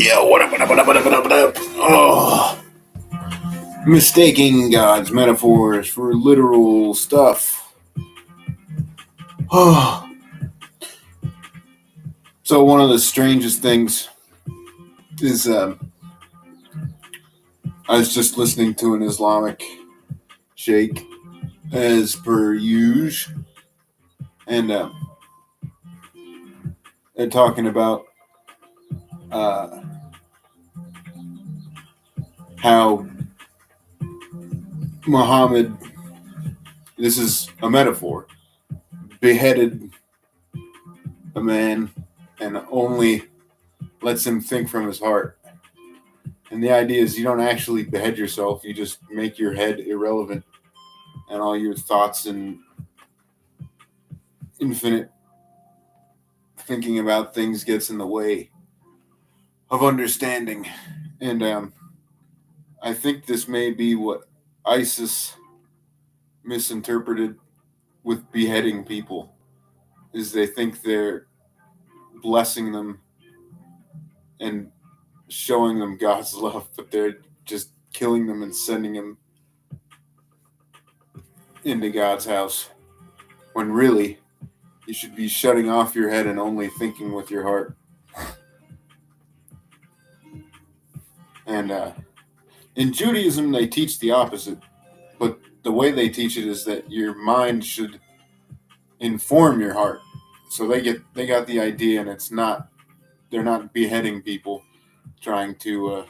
Yeah, what up? Oh, mistaking God's metaphors for literal stuff. Oh, so one of the strangest things is I was just listening to an Islamic sheikh, as per usual, and they're talking about uh, how Muhammad, this is a metaphor, beheaded a man and only lets him think from his heart. And the idea is you don't actually behead yourself, you just make your head irrelevant and all your thoughts and infinite thinking about things gets in the way of understanding. And I think this may be what ISIS misinterpreted with beheading people, is they think they're blessing them and showing them God's love, but they're just killing them and sending them into God's house, when really you should be shutting off your head and only thinking with your heart. And in Judaism, they teach the opposite, but the way they teach it is that your mind should inform your heart. So they got the idea, and they're not beheading people, trying to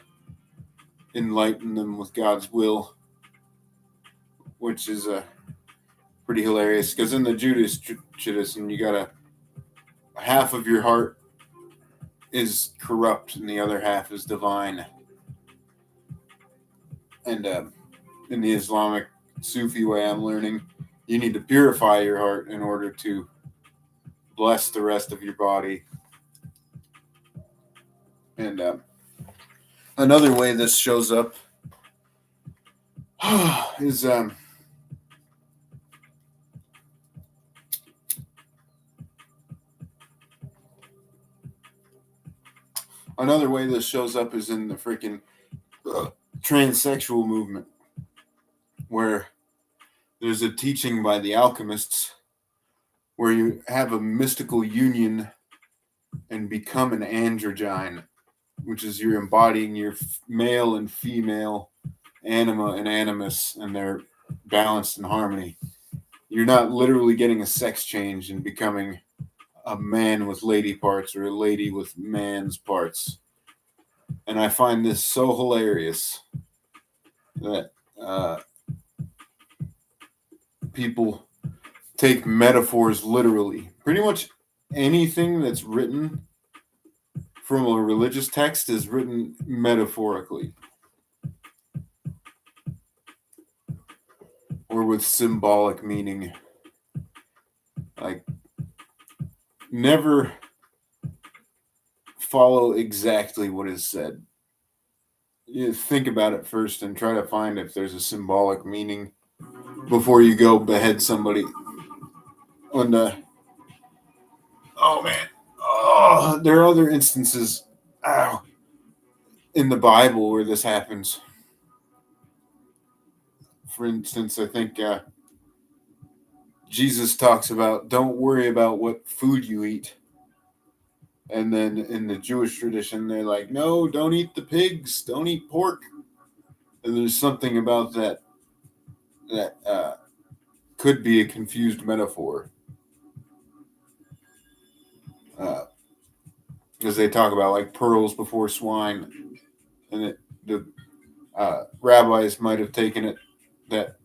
enlighten them with God's will, which is pretty hilarious. Because in the Judaism, you got half of your heart is corrupt and the other half is divine. And in the Islamic Sufi way I'm learning, you need to purify your heart in order to bless the rest of your body. And another way this shows up is another way this shows up is in the freaking transsexual movement, where there's a teaching by the alchemists where you have a mystical union and become an androgyne, which is you're embodying your male and female anima and animus, and they're balanced in harmony. You're not literally getting a sex change and becoming a man with lady parts or a lady with man's parts. And I find this so hilarious that people take metaphors literally. Pretty much anything that's written from a religious text is written metaphorically or with symbolic meaning. Like, never follow exactly what is said. You think about it first and try to find if there's a symbolic meaning before you go behead somebody. And oh man, there are other instances in the Bible where this happens. For instance, I think Jesus talks about don't worry about what food you eat. And then in the Jewish tradition, they're like, no, don't eat the pigs, don't eat pork. And there's something about that could be a confused metaphor. Because they talk about like pearls before swine. And the rabbis might have taken it that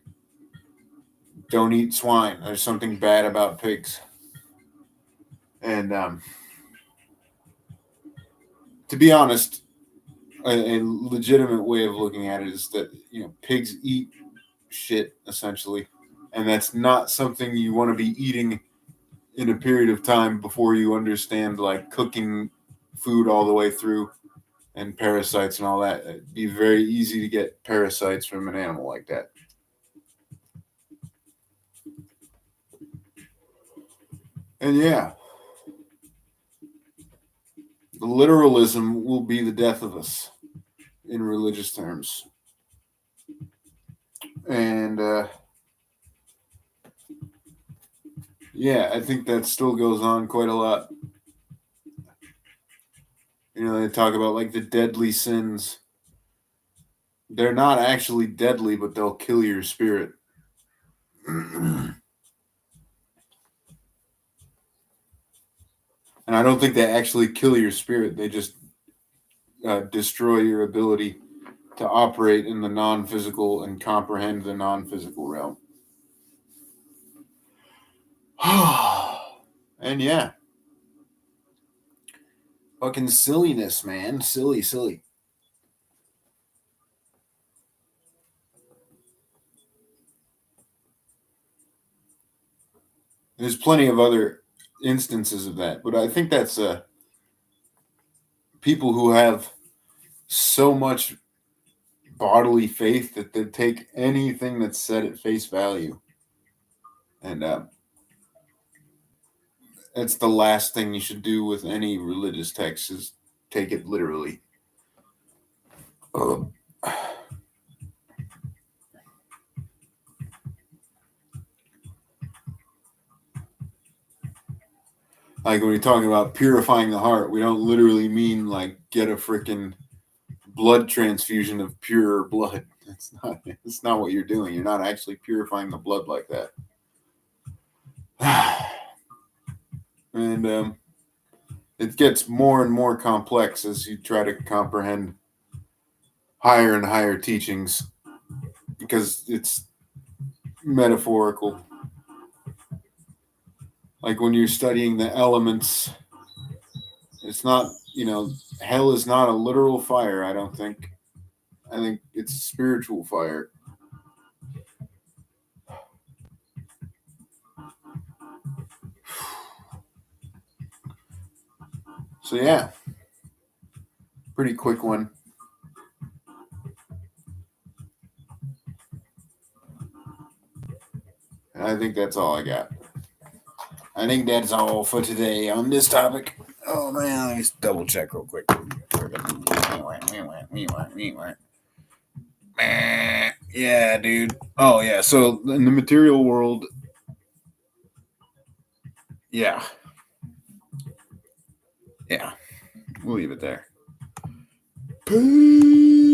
don't eat swine. There's something bad about pigs. And to be honest, a legitimate way of looking at it is that, pigs eat shit, essentially. And that's not something you want to be eating in a period of time before you understand, like, cooking food all the way through and parasites and all that. It'd be very easy to get parasites from an animal like that. And yeah, literalism will be the death of us in religious terms. And yeah, I think that still goes on quite a lot. They talk about like the deadly sins. They're not actually deadly, but they'll kill your spirit. And I don't think they actually kill your spirit. They just destroy your ability to operate in the non-physical and comprehend the non-physical realm. And yeah. Fucking silliness, man. Silly. There's plenty of other instances of that, but I think that's people who have so much bodily faith that they take anything that's said at face value. And that's the last thing you should do with any religious text is take it literally. Like when we're talking about purifying the heart, we don't literally mean like get a freaking blood transfusion of pure blood. It's not what you're doing. You're not actually purifying the blood like that. And it gets more and more complex as you try to comprehend higher and higher teachings because it's metaphorical. Like when you're studying the elements, it's not, hell is not a literal fire, I don't think. I think it's a spiritual fire. So yeah, pretty quick one. And I think that's all I got. I think that's all for today on this topic. Oh man, let me double check real quick. Yeah, dude. Oh yeah. So in the material world, yeah. We'll leave it there. Peace.